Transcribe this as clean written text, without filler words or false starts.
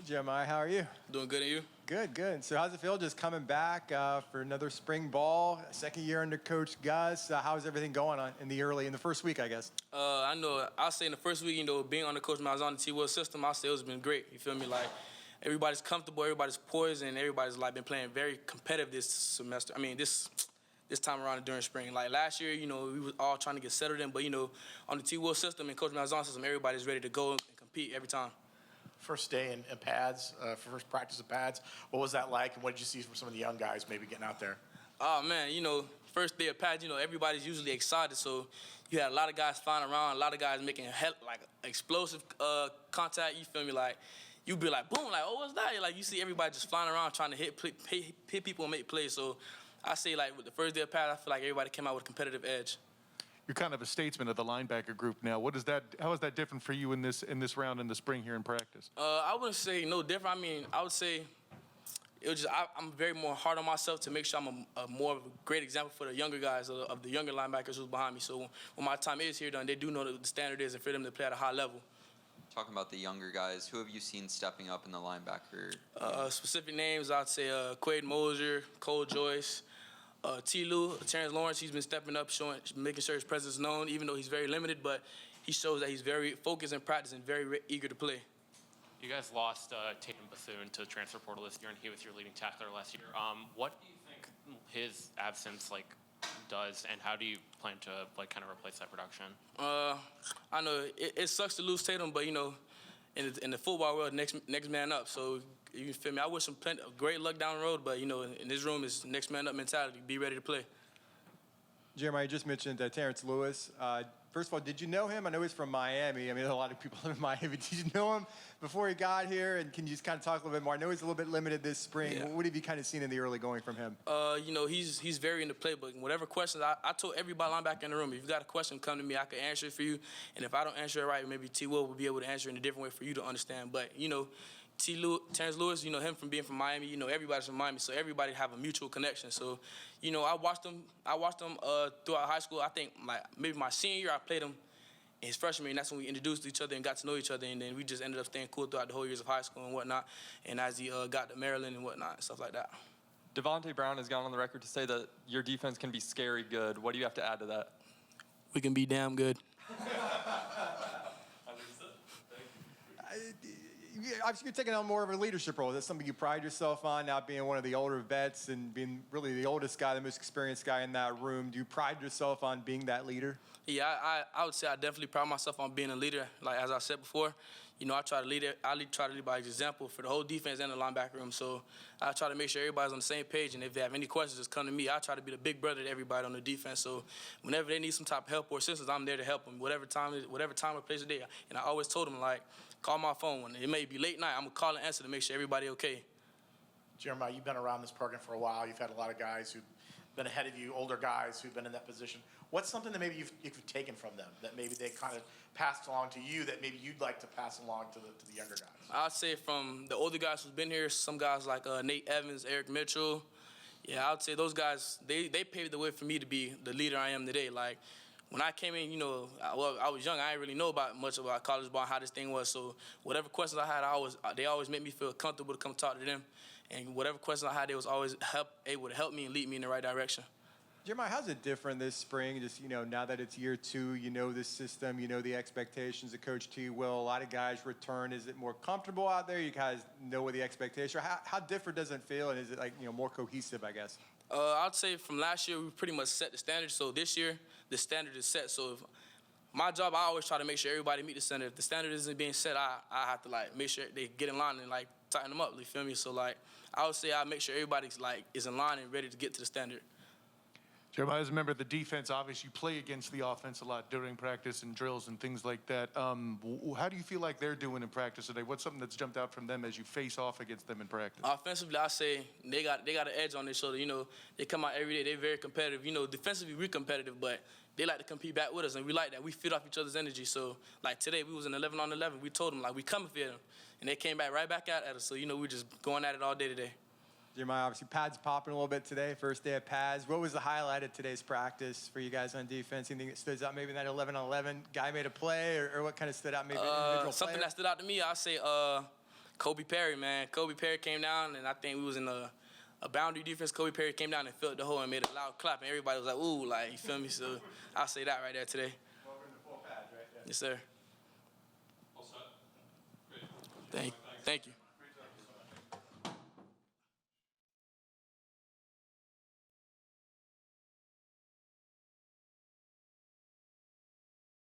Jeremiah, how are you? Doing good, and you? Good, good. So how's it feel just coming back for another spring ball, second year under Coach Gus? How's everything going in the first week, I guess? I'll say in the first week, being under Coach Malzahn, the T-Will system, I'll say it's been great. You feel me? Like, everybody's comfortable, everybody's poised, and everybody's, been playing very competitive this semester. This time around during spring. Like, last year, we were all trying to get settled in, but, on the T-Will system and Coach Malzahn system, everybody's ready to go and compete every time. First day in pads, first practice of pads. What was that like, and what did you see from some of the young guys maybe getting out there? Oh, man, first day of pads, everybody's usually excited. So you had a lot of guys flying around, a lot of guys making explosive contact. You feel me? Like, you be like, boom, like, oh, what's that? Like, you see everybody just flying around trying to hit people and make plays. So I say, with the first day of pads, I feel like everybody came out with a competitive edge. You're kind of a statesman of the linebacker group now. How is that different for you in this round in the spring here in practice? I wouldn't say no different. I would say it was just I'm very more hard on myself to make sure I'm a more of a great example for the younger guys, of the younger linebackers who's behind me. So when my time is here done, they do know what the standard is and for them to play at a high level. Talking about the younger guys, who have you seen stepping up in the linebacker? Specific names, I'd say Quade Mosier, Cole Joyce, T. Terrence Lewis. He's been stepping up, making sure his presence is known, even though he's very limited, but he shows that he's very focused in practice and very eager to play. You guys lost Tatum Bethune to the transfer portal this year, and he was your leading tackler last year. What do you think his absence does, and how do you plan to kind of replace that production? I know it sucks to lose Tatum, but in the football world, next man up. So you feel me? I wish him plenty of great luck down the road, but in this room is next man up mentality. Be ready to play. Jeremiah, you just mentioned Terrence Lewis. First of all, did you know him? I know he's from Miami. There's a lot of people in Miami. Did you know him before he got here? And can you just kind of talk a little bit more? I know he's a little bit limited this spring. Yeah. What have you kind of seen in the early going from him? He's very in the playbook. Whatever questions, I told everybody linebacker in the room, if you got a question, come to me. I can answer it for you. And if I don't answer it right, maybe T-Will be able to answer it in a different way for you to understand. But, Terrence Lewis, him from being from Miami, everybody's from Miami, so everybody have a mutual connection. So, I watched him throughout high school. I think maybe my senior year I played him in his freshman year, and that's when we introduced each other and got to know each other, and then we just ended up staying cool throughout the whole years of high school and whatnot, and as he got to Maryland and whatnot and stuff like that. Devontae Brown has gone on the record to say that your defense can be scary good. What do you have to add to that? We can be damn good. Obviously, you're taking on more of a leadership role. That's something you pride yourself on, now being one of the older vets and being really the oldest guy, the most experienced guy in that room. Do you pride yourself on being that leader? Yeah, I would say I definitely pride myself on being a leader. Like, as I said before, I try to lead it. Try to lead by example for the whole defense and the linebacker room. So I try to make sure everybody's on the same page. And if they have any questions, just come to me. I try to be the big brother to everybody on the defense. So whenever they need some type of help or assistance, I'm there to help them, whatever time or place of day. And I always told them, call my phone. When it may be late night, I'm going to call and answer to make sure everybody okay. Jeremiah, you've been around this program for a while. You've had a lot of guys who've been ahead of you, older guys who've been in that position. What's something that maybe you've taken from them, that maybe they kind of passed along to you, that maybe you'd like to pass along to the younger guys? I'd say from the older guys who've been here, some guys like Nate Evans, Eric Mitchell. Yeah, I would say those guys, they paved the way for me to be the leader I am today. Like, when I came in, I was young. I didn't really know much about college ball, how this thing was. So whatever questions I had, they always made me feel comfortable to come talk to them. And whatever questions I had, they was always able to help me and lead me in the right direction. Jeremiah, how's it different this spring? Just, now that it's year 2, this system, the expectations of Coach T-Will. A lot of guys return. Is it more comfortable out there? You guys know what the expectation. How different does it feel? And is it more cohesive, I guess? I'd say from last year, we pretty much set the standard. So this year, the standard is set. So if my job, I always try to make sure everybody meet the standard. If the standard isn't being set, I have to make sure they get in line and tighten them up. You feel me? So I would say I make sure everybody's is in line and ready to get to the standard. Jeremiah, as a member of the defense, obviously you play against the offense a lot during practice and drills and things like that. How do you feel like they're doing in practice today? What's something that's jumped out from them as you face off against them in practice? Offensively, I say they got an edge on their shoulder. They come out every day. They're very competitive. Defensively, we're competitive, but they like to compete back with us, and we like that. We feed off each other's energy. So, today, we was in 11-on-11. We told them, we coming for them, and they came back right back at us. So, we're just going at it all day today. Jeremiah, obviously pads popping a little bit today, first day of pads. What was the highlight of today's practice for you guys on defense? Anything that stood out maybe in that 11-on-11 guy made a play, or what kind of stood out maybe individual Something player? that stood out to me, I'll say Kobe Perry, man. Kobe Perry came down, and I think we was in a boundary defense. Kobe Perry came down and filled the hole and made a loud clap, and everybody was like, ooh, like, you feel me? So I'll say that right there today. Welcome to full pads right there. Yes, sir. Thank you.